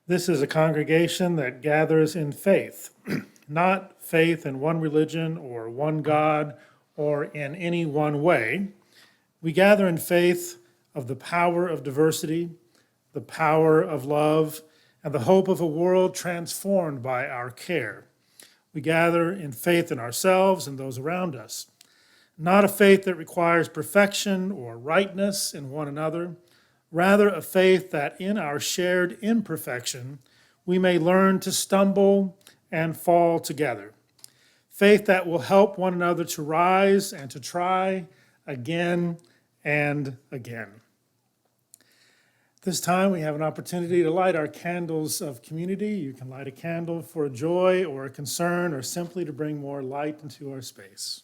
This is a congregation that gathers in faith, not faith in one religion or one God or in any one way. We gather in faith of the power of diversity, the power of love, and the hope of a world transformed by our care. We gather in faith in ourselves and those around us, not a faith that requires perfection or rightness in one another, rather a faith that in our shared imperfection, we may learn to stumble and fall together. Faith that will help one another to rise and to try again and again. This time we have an opportunity to light our candles of community. You can light a candle for a joy or a concern or simply to bring more light into our space.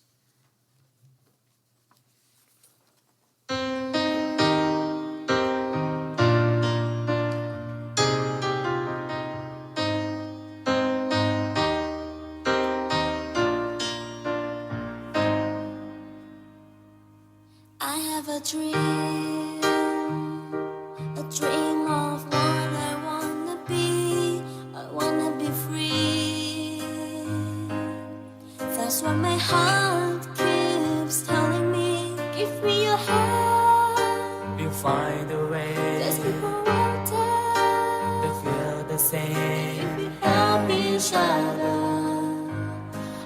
I have a dream of what I wanna be. I wanna be free. That's what my heart keeps telling me. Give me your hand. We'll find a way. There's people out there They feel the same. if we help each other.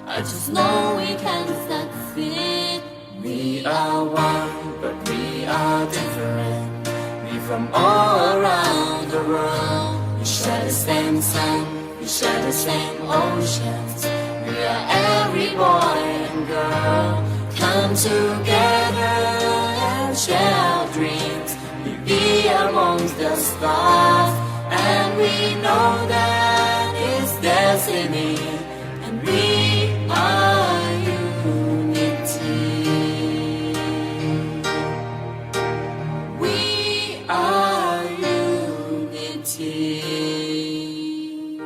I just know we can succeed. We are one, but we are different. We from all around the world. We share the same sun, we share the same oceans. We are every boy and girl. Come together and share our dreams. We be amongst the stars, and we know that it's destiny. And we are unity. We are unity.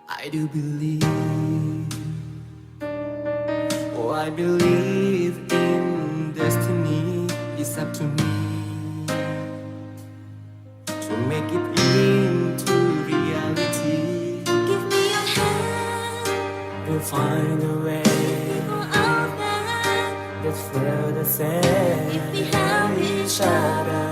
I do believe, oh I believe in destiny. It's up to me to make it into reality. Give me your hand. We'll find a way. People out there Let's feel the same. if we help each other.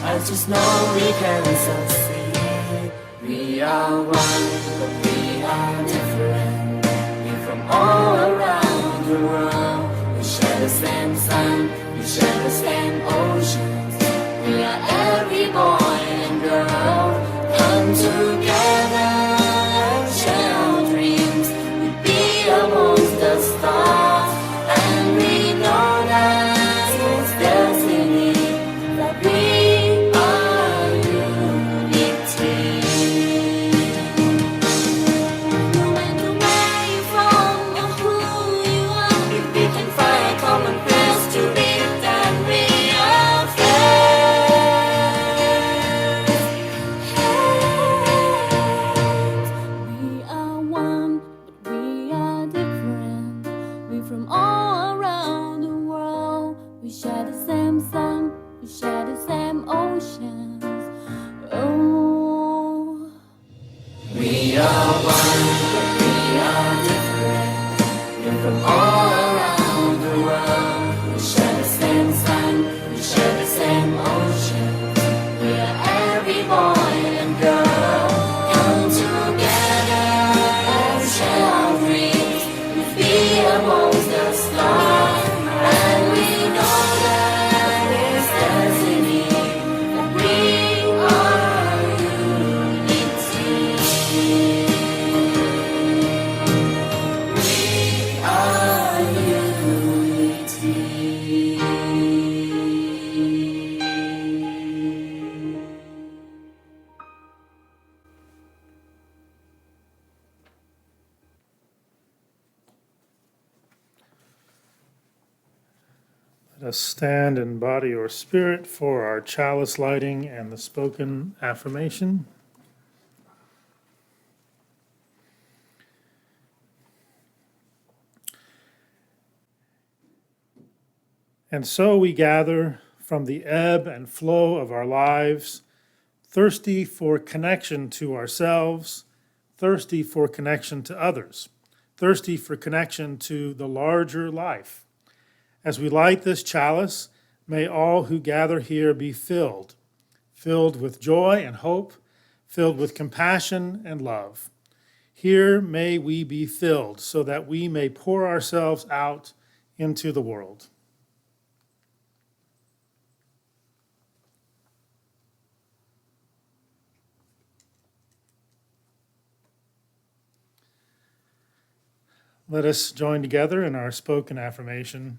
I just know we can succeed. We are one, but we are different. We from all around the world. We share the same sun, we share the same oceans. We are every boy and girl. Come together and share our dreams. We be amongst the stars, and we know that it's destiny. That we are unity. No matter where you're from or who you are, If we can find a common place to be, then we are friends. We are one, but we are different. We from all around the world. We share the same sun, we share the same oceans. Oh. we are one, but we are different. We're from all around the world. We share the same sun, we share the same ocean. We are every boy and girl. Come together and share our dreams. We be amongst the stars, and we know that it's destiny. That we are unity. We are unity. Let us stand in body or spirit for our chalice lighting and the spoken affirmation. And so we gather from the ebb and flow of our lives thirsty for connection to ourselves, thirsty for connection to others, thirsty for connection to the larger life. As we light this chalice, may all who gather here be filled with joy and hope, filled with compassion and love. Here may we be filled so that we may pour ourselves out into the world. Let us join together in our spoken affirmation.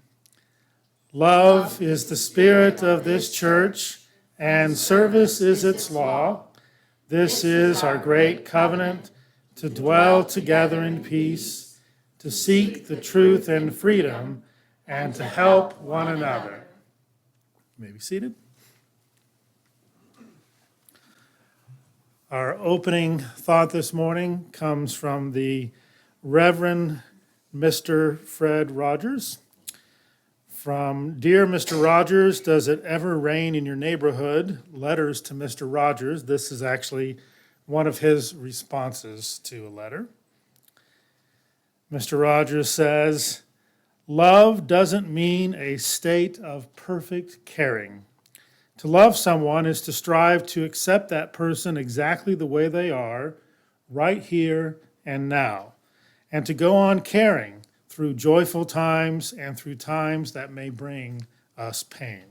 Love is the spirit of this church, and service is its law. This is our great covenant, to dwell together in peace, to seek the truth and freedom, and to help one another. You may be seated. Our opening thought this morning comes from the Reverend Mr. Fred Rogers. From Dear Mr. Rogers, does it ever rain in your neighborhood? Letters to Mr. Rogers. This is actually one of his responses to a letter. Mr. Rogers says, love doesn't mean a state of perfect caring. To love someone is to strive to accept that person exactly the way they are, right here and now, and to go on caring through joyful times and through times that may bring us pain.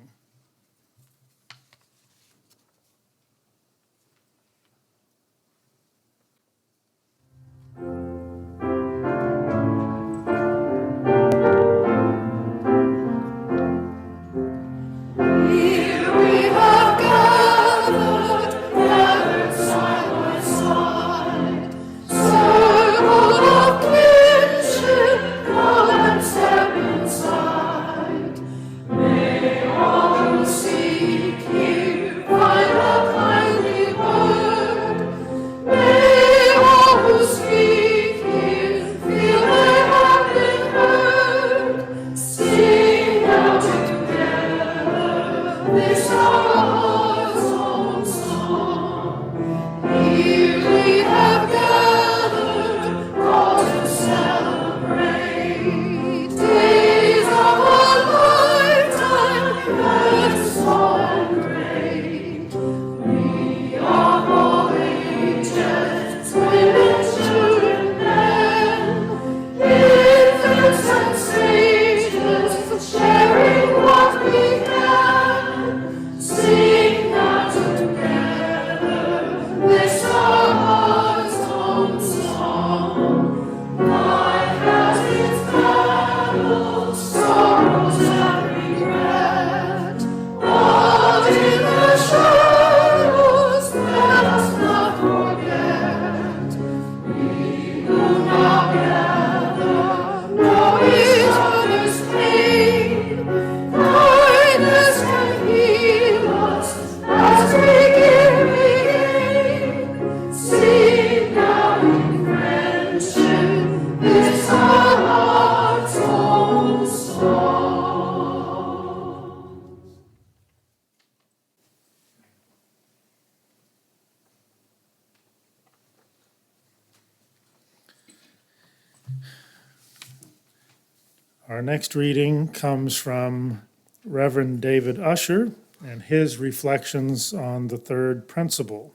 Our next reading comes from Reverend David Usher and his reflections on the third principle.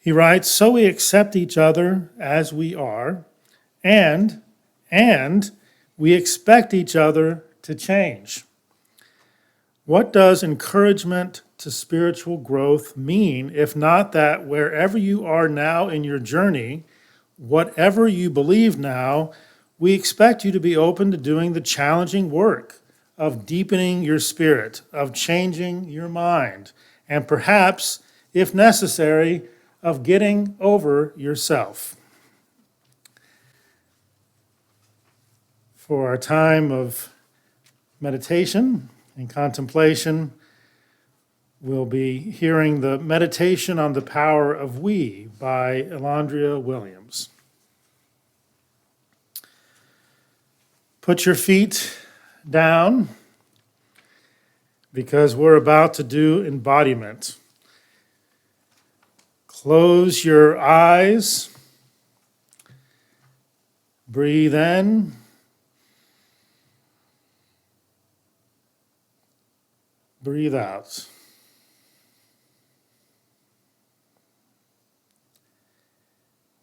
He writes, so we accept each other as we are, and we expect each other to change. What does encouragement to spiritual growth mean, if not that wherever you are now in your journey, whatever you believe now, we expect you to be open to doing the challenging work of deepening your spirit, of changing your mind, and perhaps, if necessary, of getting over yourself. For our time of meditation and contemplation, we'll be hearing the Meditation on the Power of We by Elandria Williams. Put your feet down. because we're about to do embodiment. Close your eyes. Breathe in. Breathe out.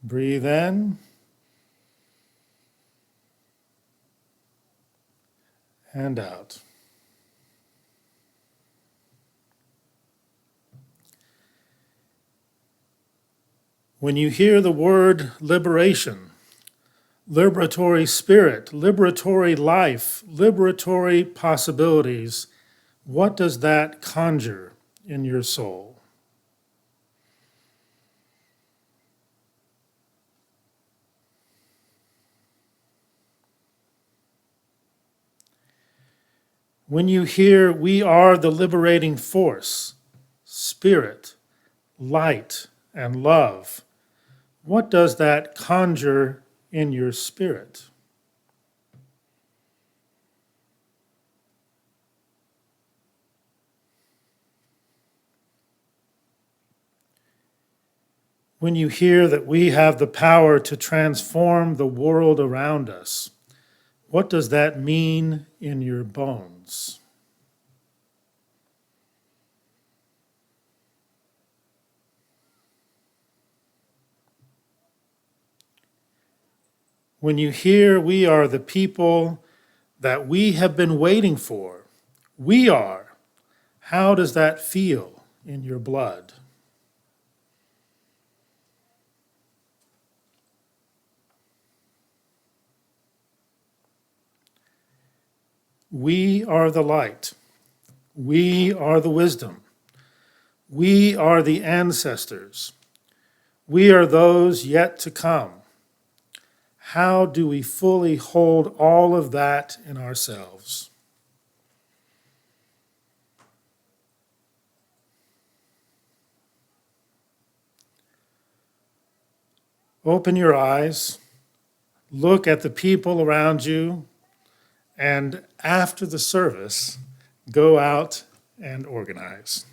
Breathe in. And out. When you hear the word liberation, liberatory spirit, liberatory life, liberatory possibilities, what does that conjure in your soul? When you hear we are the liberating force, spirit, light, and love, what does that conjure in your spirit? When you hear that we have the power to transform the world around us, what does that mean in your bones? When you hear we are the people that we have been waiting for, we are, how does that feel in your blood? We are the light. We are the wisdom. We are the ancestors. We are those yet to come. How do we fully hold all of that in ourselves? Open your eyes, look at the people around you, and after the service, go out and organize.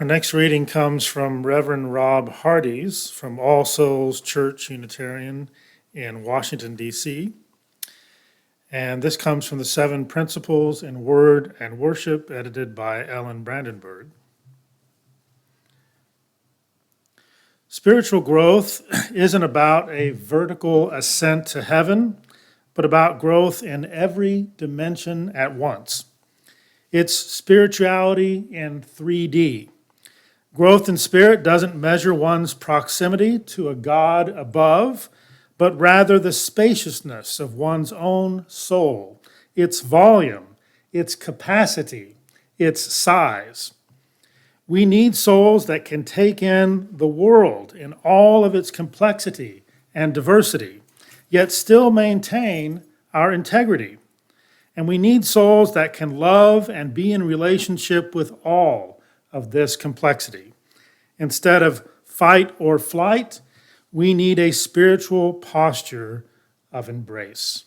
Our next reading comes from Reverend Rob Hardy's from All Souls Church Unitarian in Washington, D.C. And this comes from the 7 Principles in Word and Worship, edited by Ellen Brandenburg. Spiritual growth isn't about a vertical ascent to heaven, but about growth in every dimension at once. It's spirituality in 3D. Growth in spirit doesn't measure one's proximity to a God above, but rather the spaciousness of one's own soul, its volume, its capacity, its size. We need souls that can take in the world in all of its complexity and diversity, yet still maintain our integrity. And we need souls that can love and be in relationship with all of this complexity. Instead of fight or flight, we need a spiritual posture of embrace.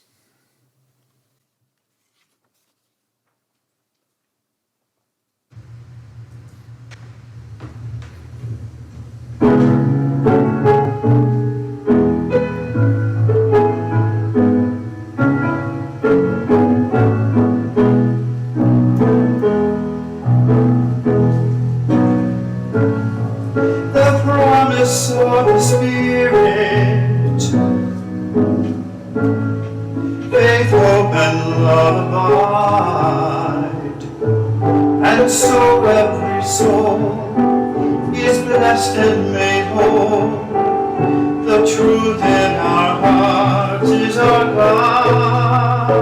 The promise of the Spirit, faith, hope, and love abide, and so every soul is blessed and made whole. The truth in our hearts is our guide.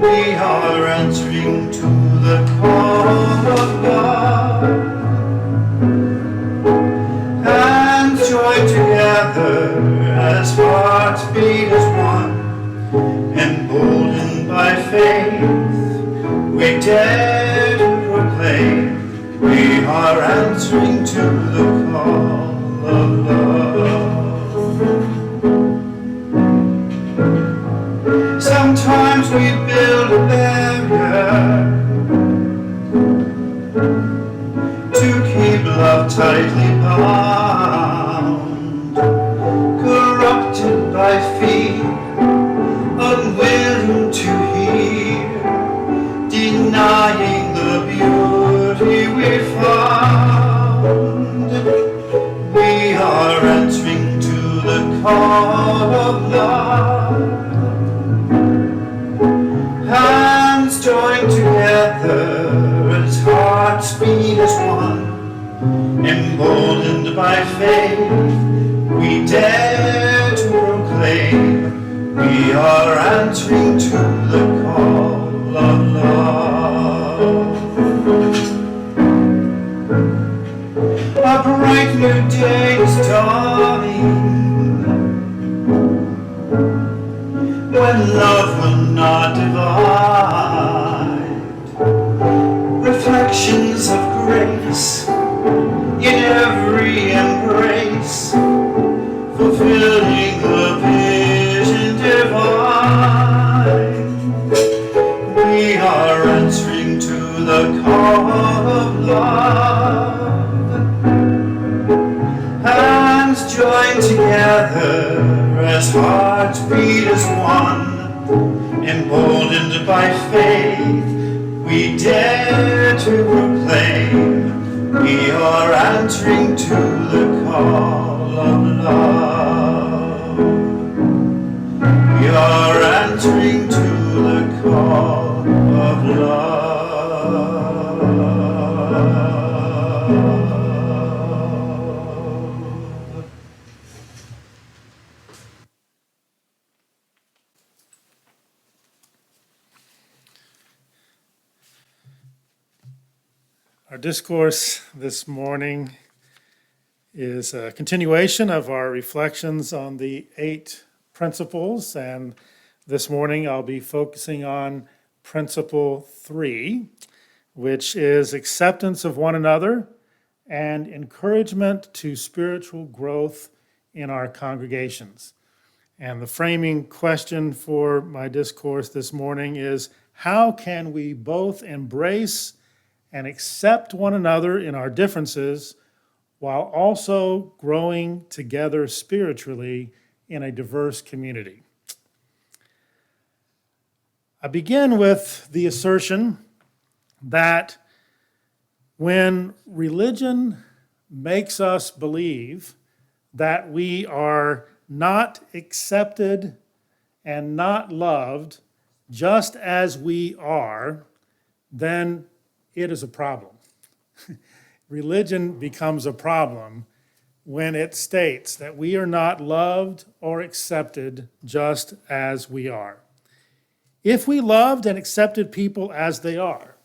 We are answering to the call of God, and join together as hearts beat as one. Emboldened by faith, we dare to proclaim we are answering to the call of love. Sometimes we build a barrier to keep love tightly bound, corrupted by fear, unwilling to hear, denying the beauty we found. We are answering to the call of love. Hands joined together as hearts beat as one. Emboldened by faith, we dare to proclaim we are answering to the call of love. A bright new day is dawning, when love will not divide. Reflections of grace in every embrace, fulfilling the vision divine. We are answering to the call of love. Hands joined together as hearts beat as one. Emboldened by faith, we dare to proclaim we are answering to the call of love. We are answering to the call of love. Our discourse this morning is a continuation of our reflections on the 8 principles, and this morning I'll be focusing on principle 3, which is acceptance of one another and encouragement to spiritual growth in our congregations. And the framing question for my discourse this morning is, how can we both embrace and accept one another in our differences while also growing together spiritually in a diverse community. I begin with the assertion that when religion makes us believe that we are not accepted and not loved just as we are, then it is a problem. Religion becomes a problem when it states that we are not loved or accepted just as we are. If we loved and accepted people as they are,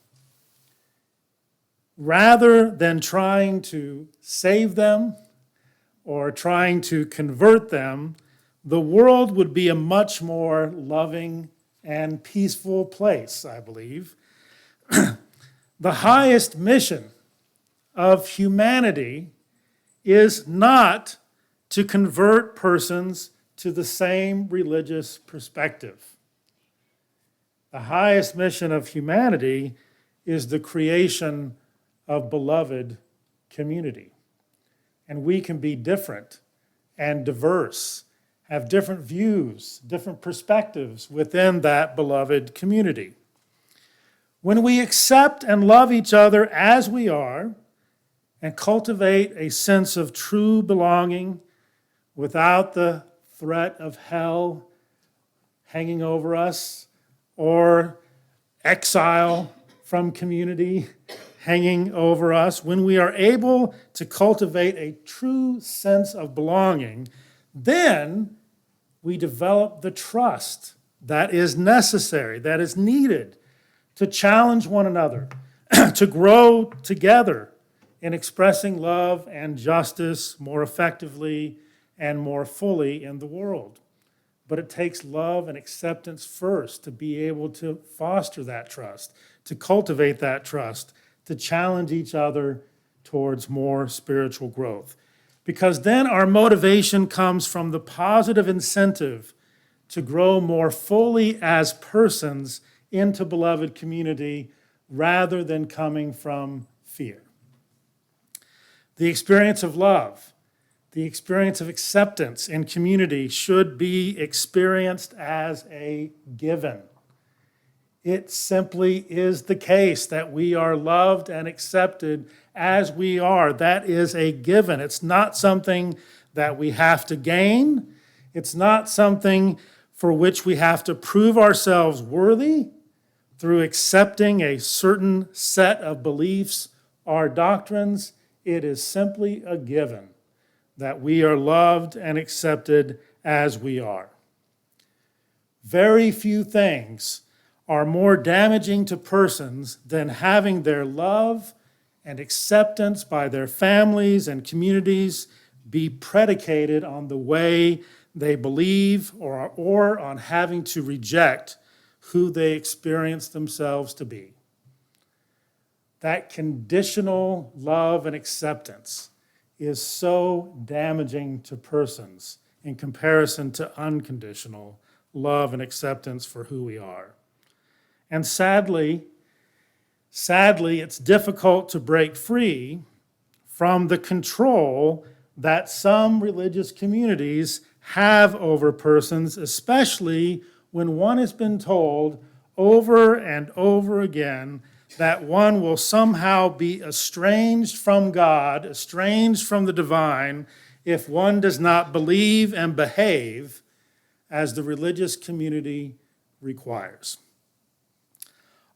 rather than trying to save them or trying to convert them, the world would be a much more loving and peaceful place, I believe. The highest mission of humanity is not to convert persons to the same religious perspective. The highest mission of humanity is the creation of beloved community. And we can be different and diverse, have different views, different perspectives within that beloved community. When we accept and love each other as we are and cultivate a sense of true belonging without the threat of hell hanging over us or exile from community hanging over us, when we are able to cultivate a true sense of belonging, then we develop the trust that is necessary, that is needed to challenge one another, to grow together in expressing love and justice more effectively and more fully in the world. But it takes love and acceptance first to be able to foster that trust, to cultivate that trust, to challenge each other towards more spiritual growth. Because then our motivation comes from the positive incentive to grow more fully as persons into beloved community rather than coming from fear. The experience of love, the experience of acceptance in community should be experienced as a given. It simply is the case that we are loved and accepted as we are. That is a given. It's not something that we have to gain. It's not something for which we have to prove ourselves worthy through accepting a certain set of beliefs or doctrines. It is simply a given that we are loved and accepted as we are. Very few things are more damaging to persons than having their love and acceptance by their families and communities be predicated on the way they believe or on having to reject who they experience themselves to be. That conditional love and acceptance is so damaging to persons in comparison to unconditional love and acceptance for who we are. And sadly, it's difficult to break free from the control that some religious communities have over persons, especially when one has been told over and over again that one will somehow be estranged from God, estranged from the divine, if one does not believe and behave as the religious community requires.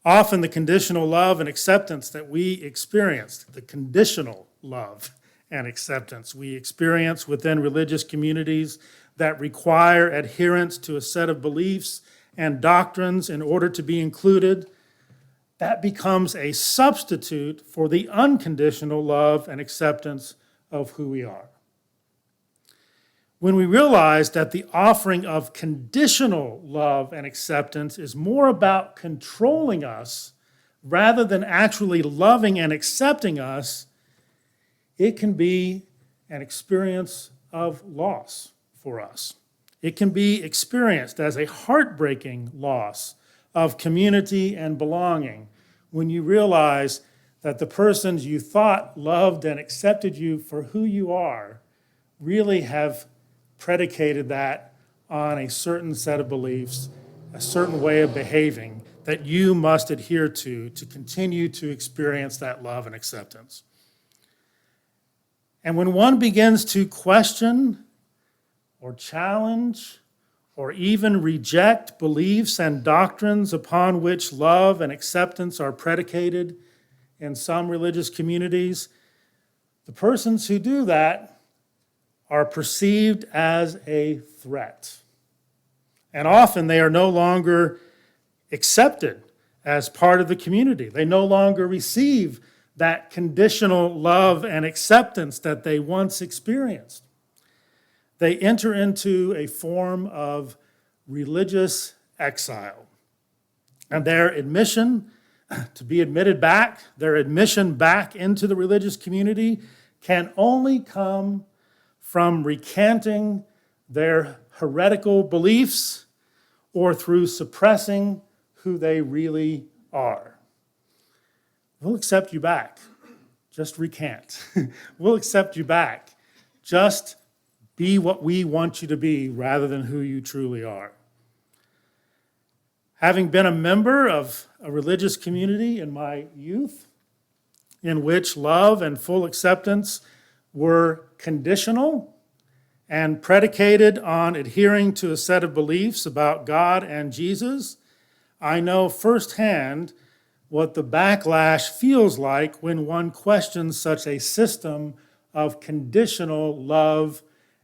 Often the conditional love and acceptance that we experience, the conditional love and acceptance we experience within religious communities that require adherence to a set of beliefs and doctrines in order to be included, that becomes a substitute for the unconditional love and acceptance of who we are. When we realize that the offering of conditional love and acceptance is more about controlling us rather than actually loving and accepting us, it can be an experience of loss for us. It can be experienced as a heartbreaking loss of community and belonging when you realize that the persons you thought loved and accepted you for who you are really have predicated that on a certain set of beliefs, a certain way of behaving that you must adhere to continue to experience that love and acceptance. And when one begins to question or challenge or even reject beliefs and doctrines upon which love and acceptance are predicated in some religious communities, the persons who do that are perceived as a threat. And often they are no longer accepted as part of the community. They no longer receive that conditional love and acceptance that they once experienced. They enter into a form of religious exile. And their admission to be admitted back, their admission back into the religious community can only come from recanting their heretical beliefs or through suppressing who they really are. We'll accept you back. Just recant. We'll accept you back. Just be what we want you to be rather than who you truly are. Having been a member of a religious community in my youth, in which love and full acceptance were conditional and predicated on adhering to a set of beliefs about God and Jesus, I know firsthand what the backlash feels like when one questions such a system of conditional love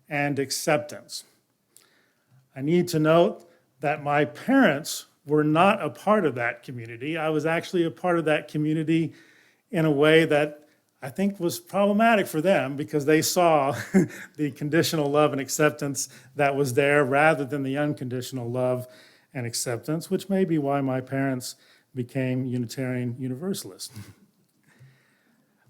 and acceptance. I need to note that my parents were not a part of that community. I was actually a part of that community in a way that I think was problematic for them because they saw the conditional love and acceptance that was there rather than the unconditional love and acceptance, which may be why my parents became Unitarian Universalists.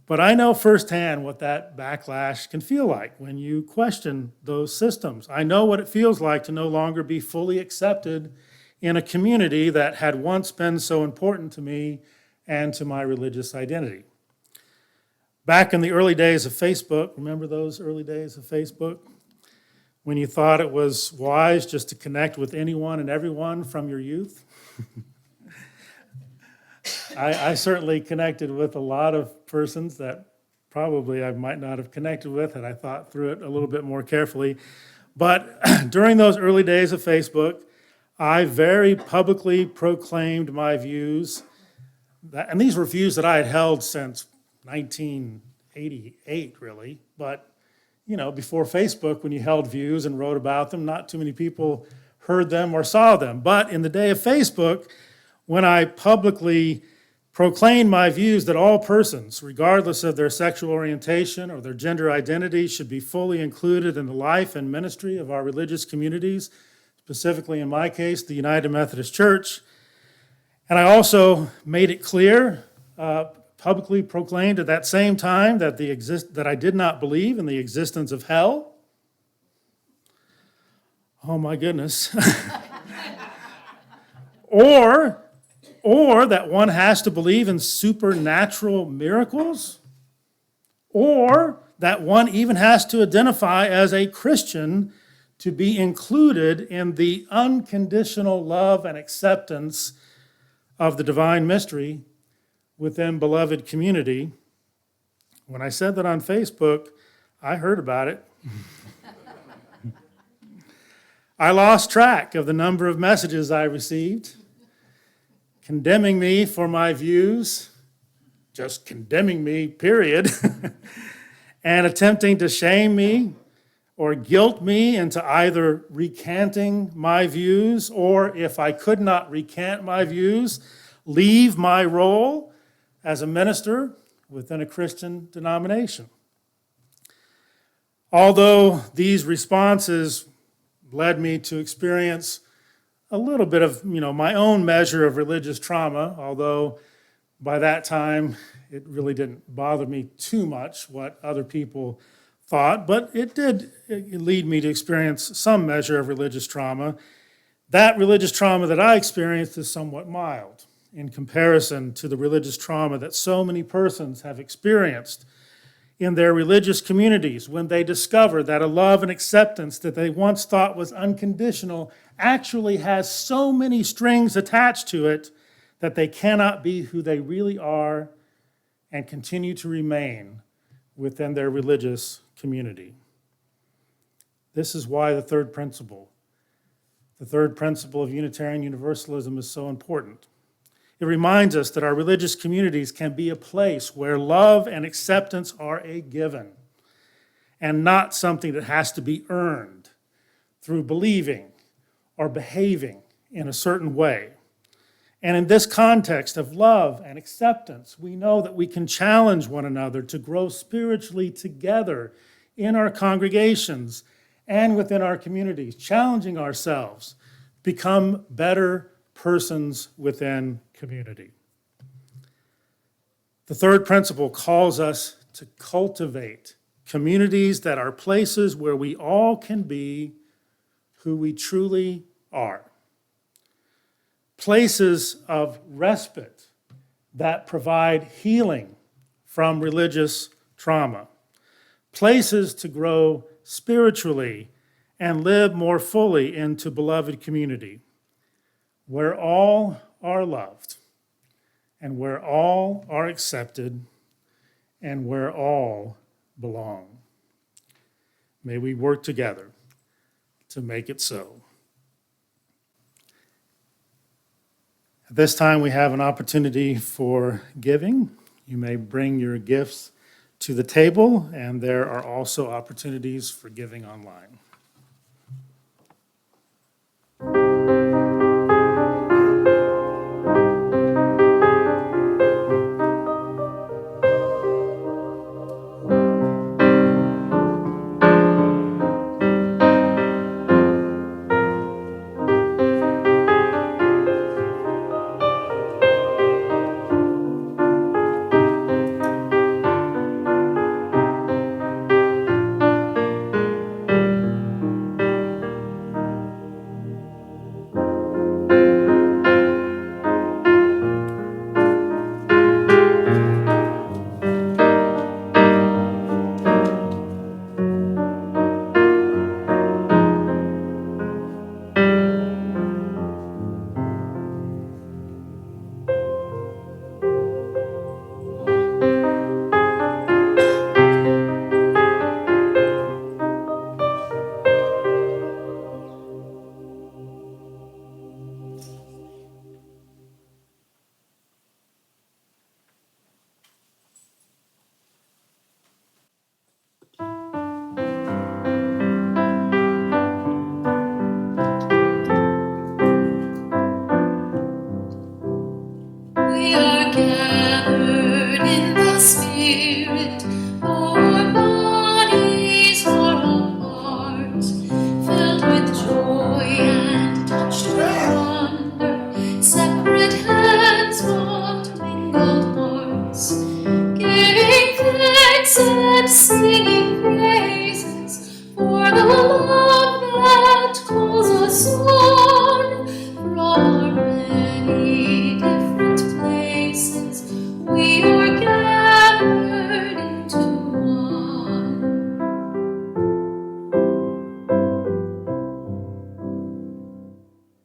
But I know firsthand what that backlash can feel like when you question those systems. I know what it feels like to no longer be fully accepted in a community that had once been so important to me and to my religious identity. Back in the early days of Facebook, remember those early days of Facebook? When you thought it was wise just to connect with anyone and everyone from your youth? I certainly connected with a lot of persons that probably I might not have connected with had I thought through it a little bit more carefully. But during those early days of Facebook, I very publicly proclaimed my views, and these were views that I had held since 1988, really. But, you know, before Facebook, when you held views and wrote about them, not too many people heard them or saw them. But in the day of Facebook, when I publicly proclaimed my views that all persons, regardless of their sexual orientation or their gender identity, should be fully included in the life and ministry of our religious communities, specifically in my case, the United Methodist Church. And I also made it clear, publicly proclaimed at that same time that I did not believe in the existence of hell. Oh my goodness. Or that one has to believe in supernatural miracles, or that one even has to identify as a Christian to be included in the unconditional love and acceptance of the divine mystery within beloved community. When I said that on Facebook, I heard about it. I lost track of the number of messages I received condemning me for my views, just condemning me, period, and attempting to shame me or guilt me into either recanting my views or, if I could not recant my views, leave my role as a minister within a Christian denomination. Although these responses led me to experience a little bit of, my own measure of religious trauma, although by that time it really didn't bother me too much what other people thought, but it did lead me to experience some measure of religious trauma. That religious trauma that I experienced is somewhat mild. in comparison to the religious trauma that so many persons have experienced in their religious communities when they discover that a love and acceptance that they once thought was unconditional actually has so many strings attached to it that they cannot be who they really are and continue to remain within their religious community. This is why the third principle of Unitarian Universalism is so important. It reminds us that our religious communities can be a place where love and acceptance are a given and not something that has to be earned through believing or behaving in a certain way. And in this context of love and acceptance, we know that we can challenge one another to grow spiritually together in our congregations and within our communities, challenging ourselves, become better persons within community. The third principle calls us to cultivate communities that are places where we all can be who we truly are. Places of respite that provide healing from religious trauma. Places to grow spiritually and live more fully into beloved community, where all are loved and where all are accepted and where all belong. May we work together to make it so. At this time, we have an opportunity for giving. You may bring your gifts to the table, and there are also opportunities for giving online. We are gathered in the Spirit, our bodies are apart, filled with joy and touched with wonder, separate hands but mingled hearts, giving thanks and singing praises for the love that calls us on from our many different places. We are gathered into one.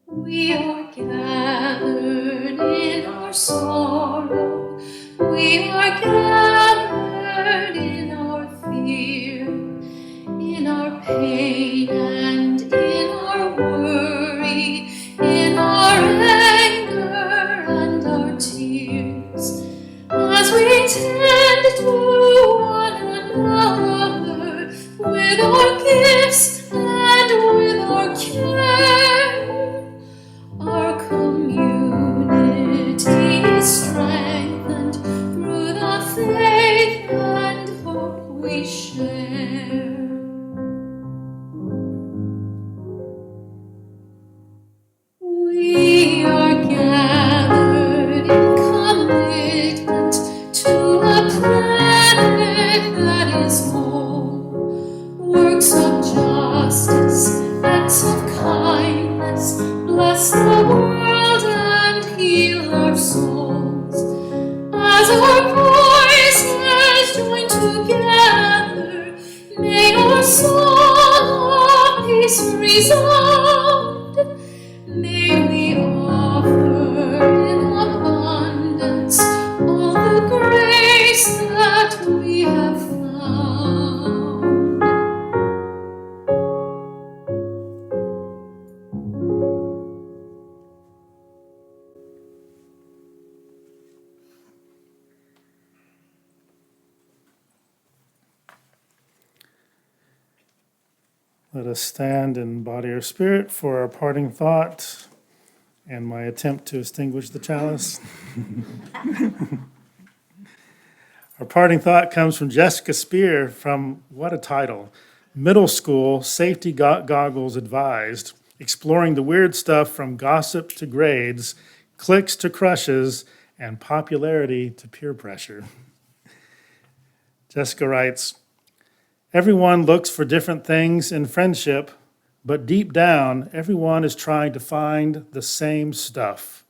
We are gathered in our sorrow. We are gathered in our fear, in our pain and in our worry, in our anger and our tears, as we tend to one another with our gifts and with our care. Our community is strengthened through the faith and hope we share. We are gathered in commitment to a planet that is whole, works As our voices join together, may our song of peace resound. May we offer in abundance all the grace that we have found. Let us stand in body or spirit for our parting thought and my attempt to extinguish the chalice. Our parting thought comes from Jessica Spear from, what a title, Middle School Safety Goggles Advised, exploring the weird stuff from gossip to grades, clicks to crushes, and popularity to peer pressure. Jessica writes, everyone looks for different things in friendship, but deep down, everyone is trying to find the same stuff,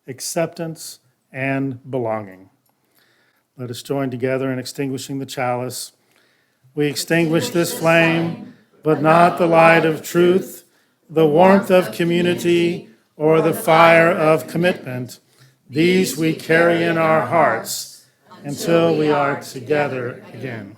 acceptance and belonging. Let us join together in extinguishing the chalice. We extinguish this flame, but not the light of truth, the warmth of community, or the fire of commitment. These we carry in our hearts until we are together again.